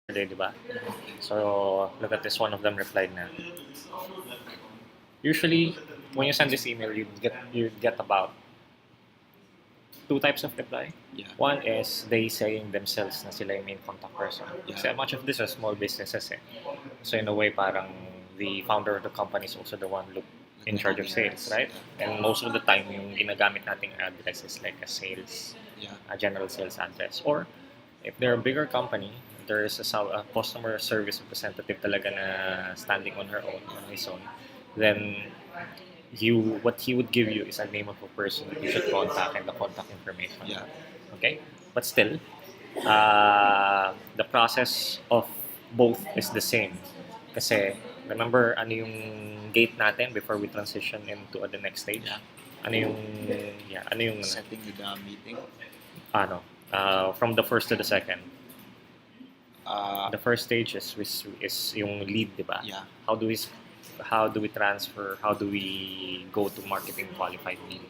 di ba? So, look at this, one of them replied na, usually, when you send this email, you get about two types of reply. Yeah. One is they saying themselves na sila yung main contact person. Yeah. Kasi much of this are small businesses eh. So in a way, parang the founder of the company is also the one in charge of sales, right? And most of the time, yung ginagamit nating address is like a sales, Yeah. a general sales address. Or if they're a bigger company, there is a customer service representative talaga na standing on her own, on his own, then what he would give you is a name of a person that you should contact and the contact information. Yeah. Okay? But still, the process of both is the same. Kasi, remember, ano yung gate natin before we transition into the next stage? Yeah. Ano yung, Setting the meeting. from the first to the second. The The first stage is yung lead, di ba? Yeah. How do we transfer, how do we go to marketing qualified lead?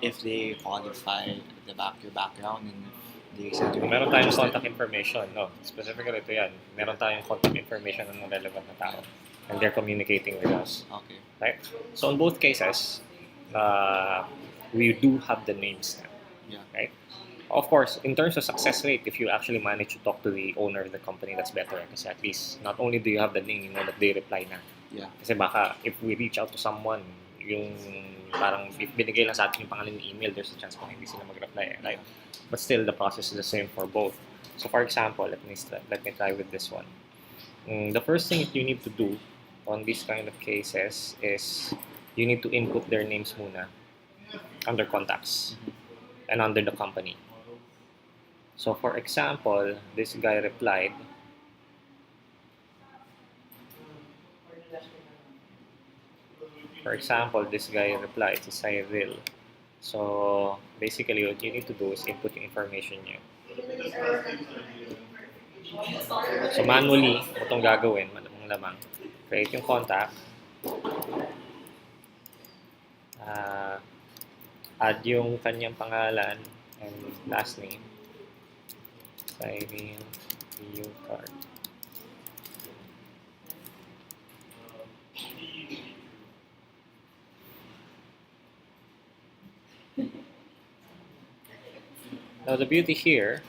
If they qualify your background and they send you Meron tayong contact information, no? Specifically ito yan. Meron tayong contact information ng relevant na tao. And they're communicating with us. Okay. Right? So in both cases, we do have the names now. Yeah. Right? Of course, in terms of success rate, if you actually manage to talk to the owner of the company, that's better. Kasi at least, not only do you have the name, you know that they reply na. Yeah. Kasi baka, if we reach out to someone, yung parang if binigay lang sa atin yung pangalan ng email, there's a chance pa hindi sila mag-reply. Right? But still, the process is the same for both. So for example, let me try with this one. The first thing that you need to do on these kind of cases is you need to input their names muna under contacts and under the company. So for example, this guy replied, to Cyril. So basically what you need to do is input yung information niya. So manually, itong gagawin, malamang lamang, create yung contact, add yung kanyang pangalan and last name, Cyril View Card. Now the beauty here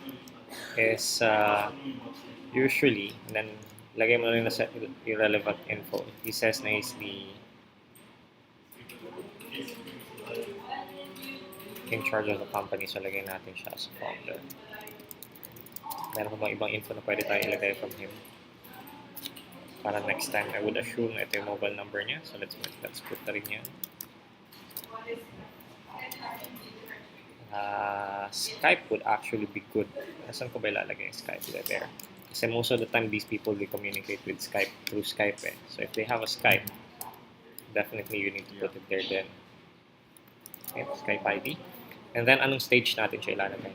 is usually, and then lagay mo rin na sa irrelevant info. He says na is the in charge of the company, so lagay natin siya as founder. Meron pa bang ibang info na pwede tayo ilagay from him? Para next time, I would assume na ito yung mobile number niya. So let's put na rin yan. Skype would actually be good. Nasaan ko ba ilalagay yung Skype there? Kasi most of the time, these people, they communicate with Skype through Skype eh. So if they have a Skype, definitely you need to put it there then. Okay, Skype ID. And then, anong stage natin siya ilalagay?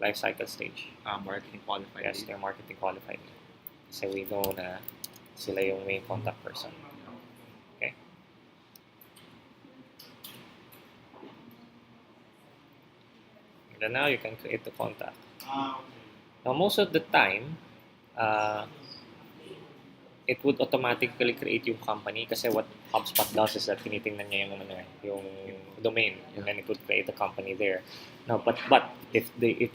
Life cycle stage. Marketing qualified. Yes, they're marketing qualified. Kasi we know na sila yung main contact person. Okay? And then now you can create the contact. Now, most of the time, it would automatically create yung company kasi what HubSpot does is that tinitingnan niya yung domain and then it would create a company there. Now, but if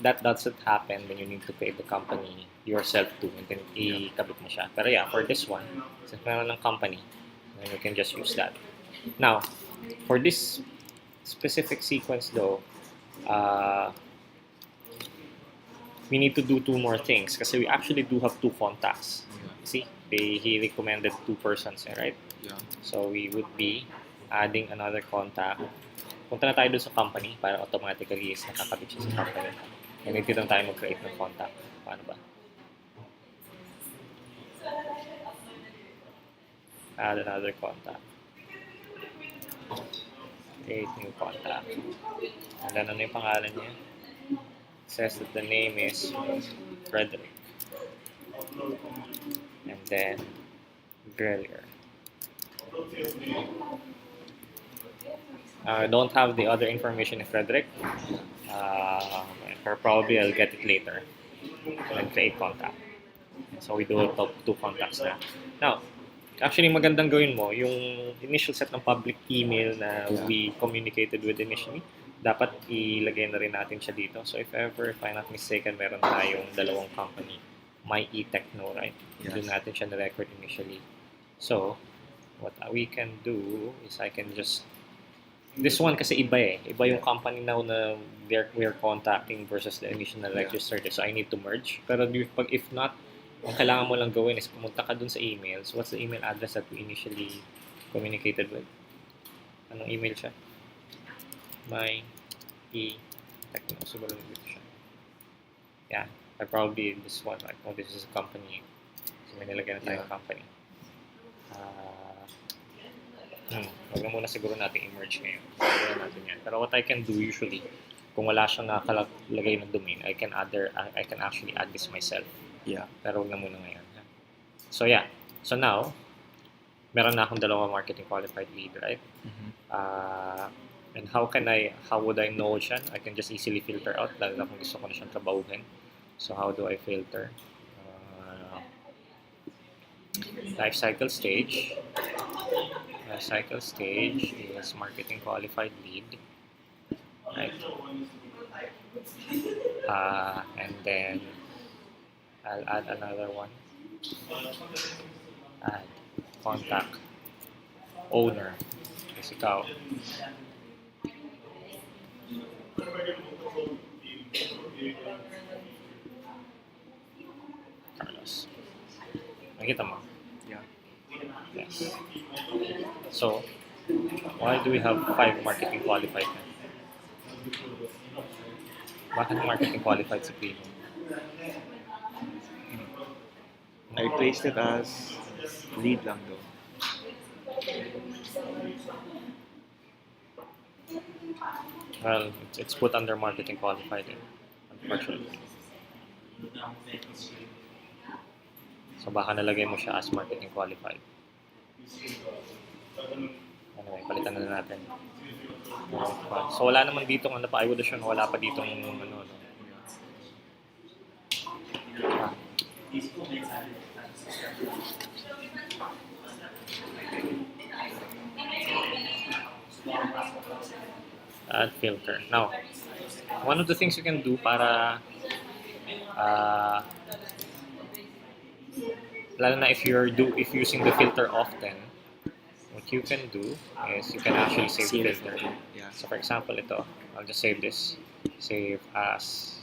that doesn't happen, then you need to create the company yourself too and then ikabit mo siya. Pero yeah, for this one, since meron ng company, then you can just use that. Now, for this specific sequence though, we need to do two more things kasi we actually do have two contacts. See? He recommended two persons, right? Yeah. So we would be adding another contact. Punta na tayo dun sa company para automatically is nakakabit siya sa company. And hindi lang tayo mag-create ng contact. Paano ba? Add another contact. Create new contact. And then ano yung pangalan niya? It says that the name is Frederick. And then Grelier. Don't have the other information in Frederick. Or probably I'll get it later and create contact. So we do two contacts na. Now, actually magandang gawin mo yung initial set ng public email na Yeah. we communicated with initially. Dapat ilagay na rin natin siya dito. So if ever, if I'm not mistaken, meron tayong dalawang company. My e-techno, right? Yes. Doon natin siya na-record initially. So, what we can do is I can just this one kasi iba eh. Iba yung company now na we're contacting versus the initial na registered. So I need to merge. Pero pag if not, ang kailangan mo lang gawin is pumunta ka dun sa emails. What's the email address that we initially communicated with? Anong email siya? My e-techno. Siguro dito siya. Yeah. I probably this one. Right? Oh, this is a company. So may nilagay na tayong company. Huwag na muna siguro natin i-merge ngayon. Siguro natin yan. Pero what I can do usually, kung wala siyang nakalagay ng domain, I can actually add this myself. Yeah. Pero huwag na muna ngayon. So yeah. So now, meron na akong dalawang marketing qualified lead, right? And how would I know siya? I can just easily filter out, lalo na kung gusto ko na siyang trabahuhin. So how do I filter? Life cycle stage. Life cycle stage is marketing qualified lead, right? And then I'll add another one. Add contact owner. Kasi ikaw. Carlos. Nakita mo? Yeah. Yes. So, why do we have 5 marketing qualified na? Bakit marketing qualified si Primo? I placed it as lead lang though. Well, it's put under marketing qualified, unfortunately. So baka nalagay mo siya as marketing qualified. Anyway, palitan na natin. So wala naman dito ano pa, I would assume wala pa dito ano. Add filter. Now, one of the things you can do para lalo na if you're using the filter often, what you can do is you can actually save the filter. Yeah. So for example, ito, I'll just save this. Save as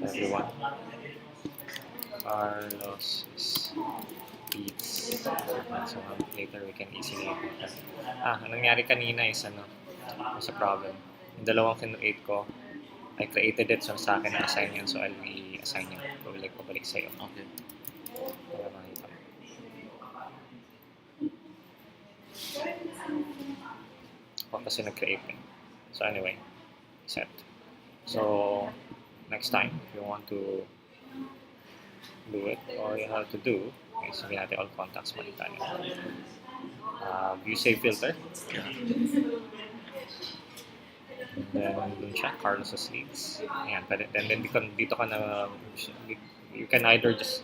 everyone. Carlos Beats. So later we can easily ang nangyari kanina is sa problem. Yung dalawang kinreate ko, I created it so sa akin na-assign yan, so I'll re-assign yan. Pabalik sa'yo. Okay. Para makita mo. Ako kasi nag-create eh. So anyway, set. So, next time, if you want to do it, all you have to do is sabihin natin all contacts mali tayo. View save filter. Then dun siya, Carlos's leads. Ayan, then dito ka na, you can either just,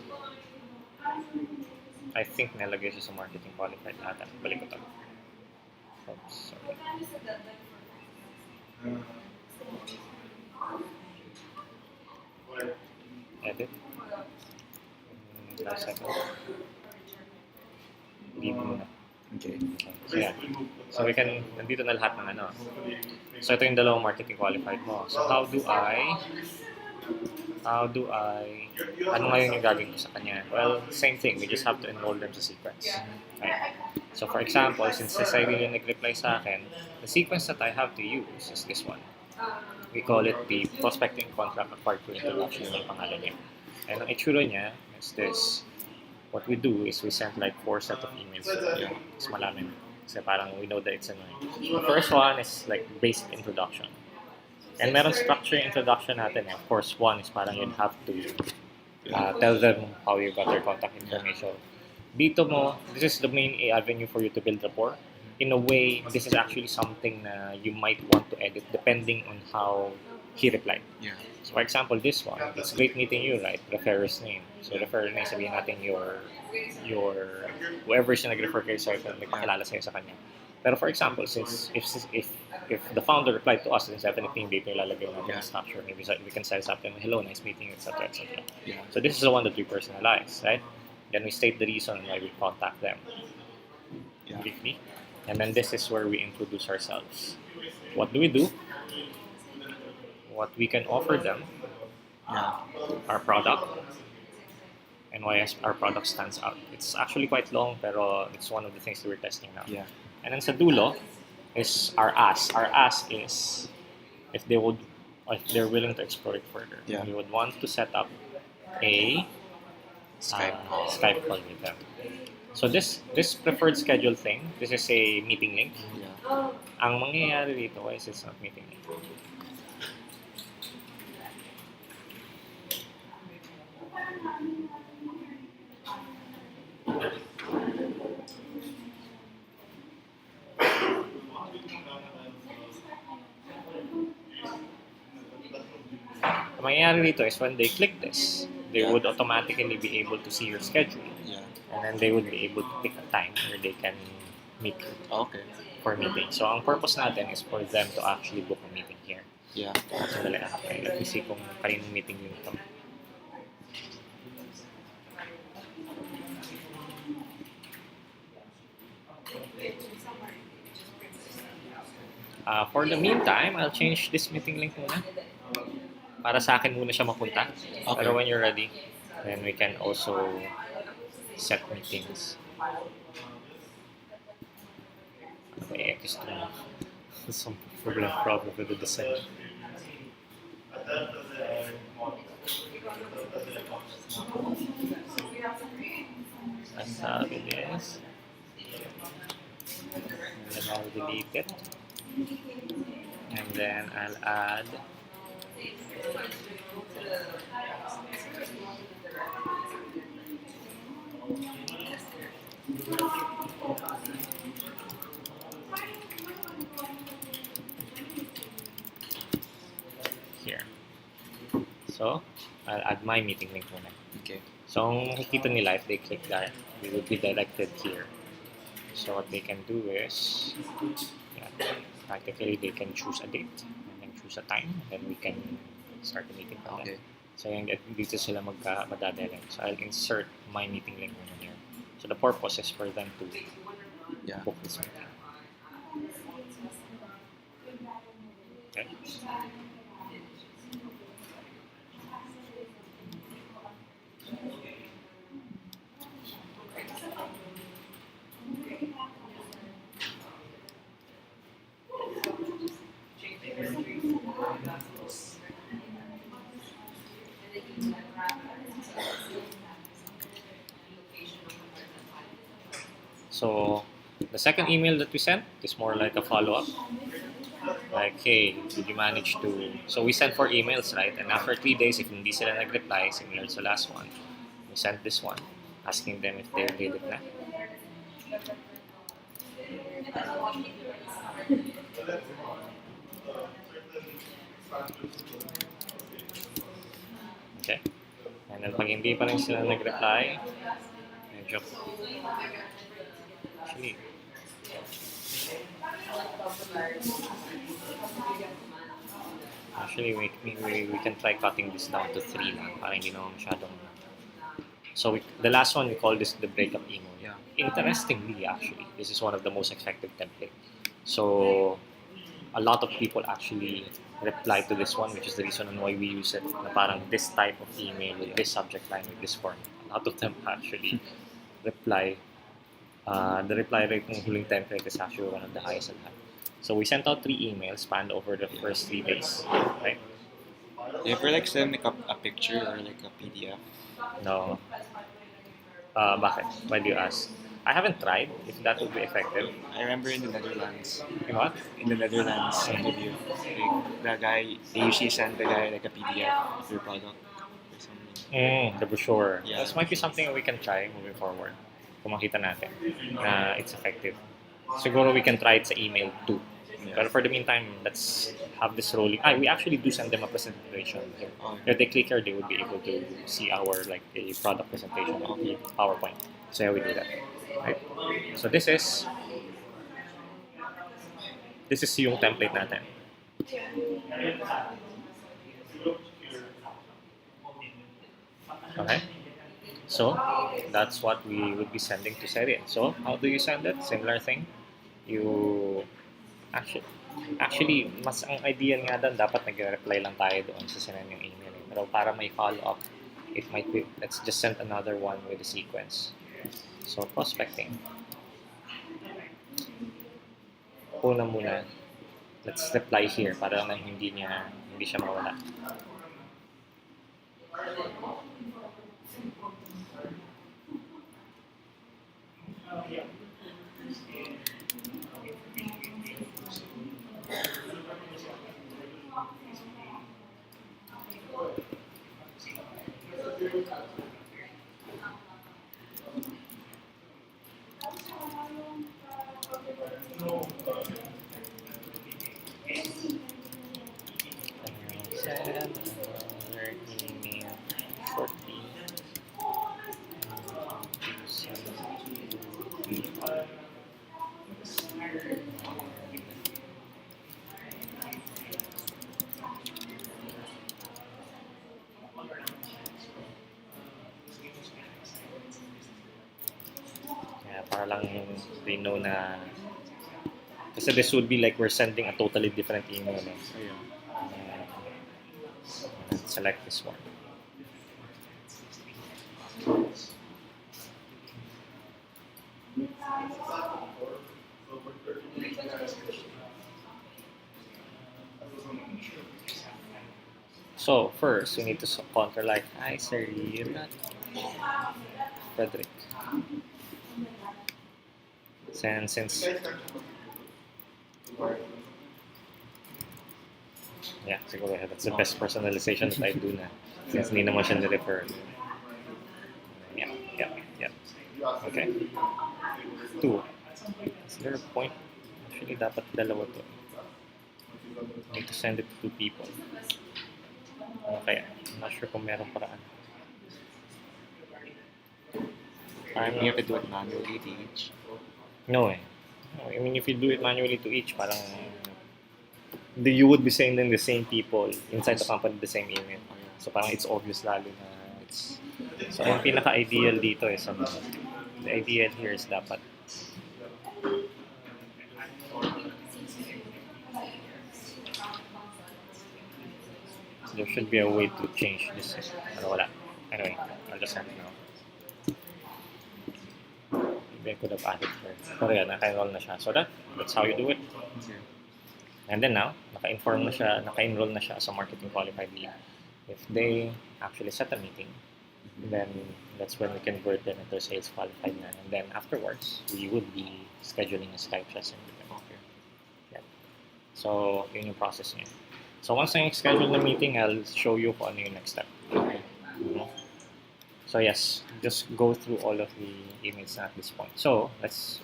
I think nalagay siya sa marketing qualified natin. Balik ko to. Oops, sorry. Edit. Last second. Leave muna. Okay. So yeah. So we can, nandito na lahat ng So ito yung dalawang marketing qualified mo. So how do I, ano ngayon yung gagawin ko sa kanya? Well, same thing. We just have to enroll them sa sequence. Right? So for example, since I really nag-reply sa akin, the sequence that I have to use is this one. We call it the prospecting contract acquired through introduction ng pangalan niya. And ang itsura niya is this. What we do is we send like 4 set of emails. Yeah, it's malamin. Kasi parang we know that it's annoying. The first one is like basic introduction. And meron structure yung introduction natin eh. Of course, one is parang you'd have to tell them how you got their contact information. Dito mo, this is the main avenue for you to build rapport. in a way, this is actually something na you might want to edit depending on how he replied. Yeah. So for example, this one, it's great meeting you, right? Referrer's name. So referrer name, sabihin natin your whoever siya nag-refer kayo sa'yo, nagpakilala sa'yo sa kanya. Pero for example, since if the founder replied to us, then definitely hindi ito ilalagay natin Yeah. na structure. Maybe we can say something, hello, nice meeting you, etc. etc. Yeah. So this is the one that we personalize, right? Then we state the reason why we contact them Yeah. briefly. And then this is where we introduce ourselves. What do we do? What we can offer them, Yeah. our product, and why our product stands out. It's actually quite long, pero it's one of the things that we're testing now. Yeah. And then sa dulo is our ask. Our ask is if they're willing to explore it further. Yeah. We would want to set up a Skype call with them. So this preferred schedule thing, this is a meeting link. Yeah. Ang mangyayari dito is it's not meeting link. Ang mangyayari dito is when they click this, they would automatically be able to see your schedule. Yeah. And then they would be able to pick a time where they can meet you Okay. for meeting. So ang purpose natin is for them to actually book a meeting here. Yeah. Sandali, okay. Let me see kung kaninong meeting yun ito. For the meantime, I'll change this meeting link muna. Para sa akin muna siya mapunta. Okay. Pero when you're ready, then we can also set meetings. Okay, gusto mo. Some problem with the design. Sabi this. And then I'll delete it. And then I'll add here. So, I'll add my meeting link muna. Okay. So, ang makikita nila, if they click that, they will be directed here. So, what they can do is, practically they can choose a date and then choose a time, and then we can start the meeting from Okay. there. So, yung dito sila madadirect. So, I'll insert my meeting link muna here. So, the purpose is for them to Yeah. book this meeting. Okay. So, the second email that we sent is more like a follow-up. Like, hey, did you manage to... So, we sent 4 emails, right? And after 3 days, if hindi sila nag-reply, similar sa last one, we sent this one, asking them if they did it na. Okay. And then, pag hindi pa rin sila nag-reply, medyo... Actually, we can try cutting this down to 3 lang para hindi naman masyadong... So, the last one, we call this the breakup email. Yeah. Interestingly, actually, this is one of the most effective templates. So, a lot of people actually reply to this one, which is the reason on why we use it. Na parang this type of email with this subject line, with this form. A lot of them actually reply. The reply rate ng huling template is actually one of the highest in that. So we sent out 3 emails spanned over the first 3 days, right? You ever like send like a picture or like a PDF? No. Bakit? Why do you ask? I haven't tried if that would be effective. I remember in the Netherlands. You know what? In the Netherlands interview, like the guy, they usually send the guy like a PDF of their product or something. The brochure. Yeah. This might be something we can try moving forward. Kung makita natin na it's effective. siguro we can try it sa email too. Yeah. But for the meantime, let's have this rolling. We actually do send them a presentation. Okay. If they click here, they would be able to see our like a product presentation on the PowerPoint. So yeah, we do that. Right? So this is yung template natin. Okay. So that's what we would be sending to Serian. So how do you send it? Similar thing. You actually mas ang idea nga doon dapat nag-reply lang tayo doon sa sinend yung email. Pero para may follow up, it might be let's just send another one with the sequence. So prospecting. Una muna, let's reply here para lang hindi siya mawala. Send another email shortly. Yeah, para lang they know na kasi this would be like we're sending a totally different email. Ayun. Select this one. So first, we need to counter like, hi sir, you're not Frederick. And since yeah, siguro that's the best personalization that I do na. Since hindi naman siya ni-refer. Yeah. Okay. 2. Is there a point? Actually, dapat dalawa to. I need to send it to 2 people. Okay, I'm not sure kung meron paraan. You have to do it manually to each. No eh. No, I mean, if you do it manually to each, parang you would be sending the same people inside the company the same email. So parang it's obvious lalo na it's... So ang pinaka-ideal dito is the ideal here is dapat there should be a way to change this. Pero wala. Anyway, I'll just send it now. Maybe I could have added first. Pero yeah, naka-enroll na siya. So that's how you do it. Okay. And then now, naka-enroll na siya as a marketing qualified lead. If they actually set a meeting, then that's when we convert them into sales qualified na. And then afterwards, we would be scheduling a Skype session with them. Okay. Yeah. So, yun yung process niya. So once I schedule the meeting, I'll show you kung ano yung next step. Okay. So yes, just go through all of the emails at this point. So let's,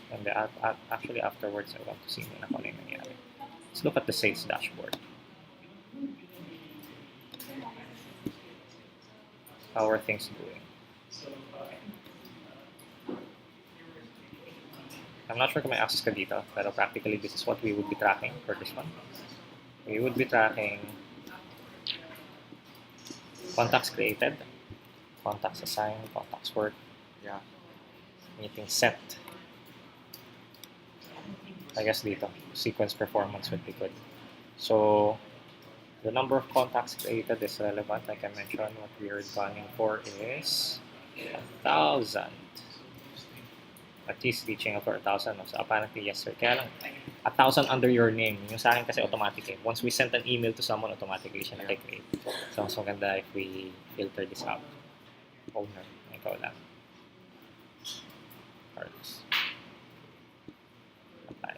actually afterwards, I want to see muna kung ano yung nangyari. Let's look at the sales dashboard. How are things doing? I'm not sure kung may access ka dito, pero practically this is what we would be tracking for this one. We would be tracking contacts created, contacts assigned, contacts worked, Yeah. meeting set. I guess dito, sequence performance would be good. So, the number of contacts created is relevant. Like I mentioned, what we are gunning for is 1,000. At least reaching for 1,000. So apparently, yes sir. Kaya lang, 1,000 under your name. Yung sa akin kasi automatic eh. Once we send an email to someone, automatically siya na-create. So, mas maganda if we filter this out. Owner. Ikaw lang. Cards. Apply.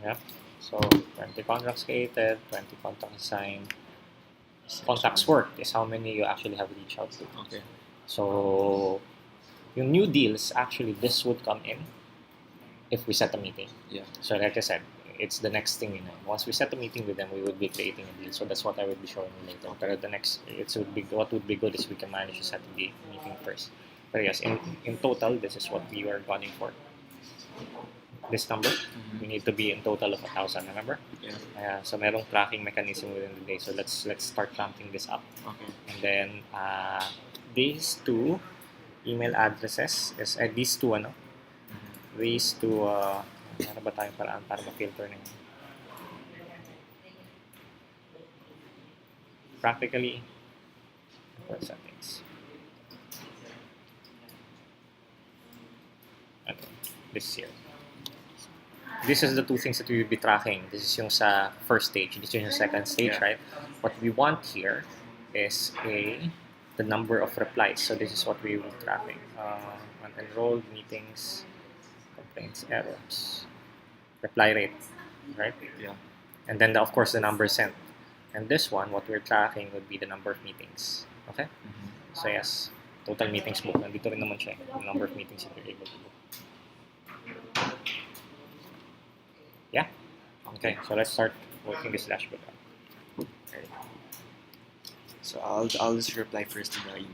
Yep. So, 20 contracts created, 20 contracts assigned. contacts worked is how many you actually have reached out to. Okay. So, yung new deals, actually, this would come in if we set a meeting. Yeah. So, like I said, it's the next thing, Once we set a meeting with them, we would be creating a deal. So that's what I would be showing you later. But the next, what would be good is we can manage to set the meeting first. But yes, in total, this is what we were gunning for. This number, we need to be in total of 1,000. Remember? Yeah. So merong tracking mechanism within the day. So let's start ramping this up. Okay. And then these two email addresses is these two these two ano ba tayong paraan para ma-filter na yun? Practically for settings. Okay, this here. This is the two things that we will be tracking. This is yung sa first stage. This is yung second stage, Yeah. right? What we want here is the number of replies. So this is what we will be tracking. Unenrolled, meetings, complaints, errors, reply rate, right? Yeah. And then, of course, the number sent. And this one, what we're tracking would be the number of meetings. Okay? So yes, total meetings book. Nandito rin naman siya. The number of meetings that you're able to book. Yeah? Okay, so let's start working this dashboard out. So I'll just reply first to the email.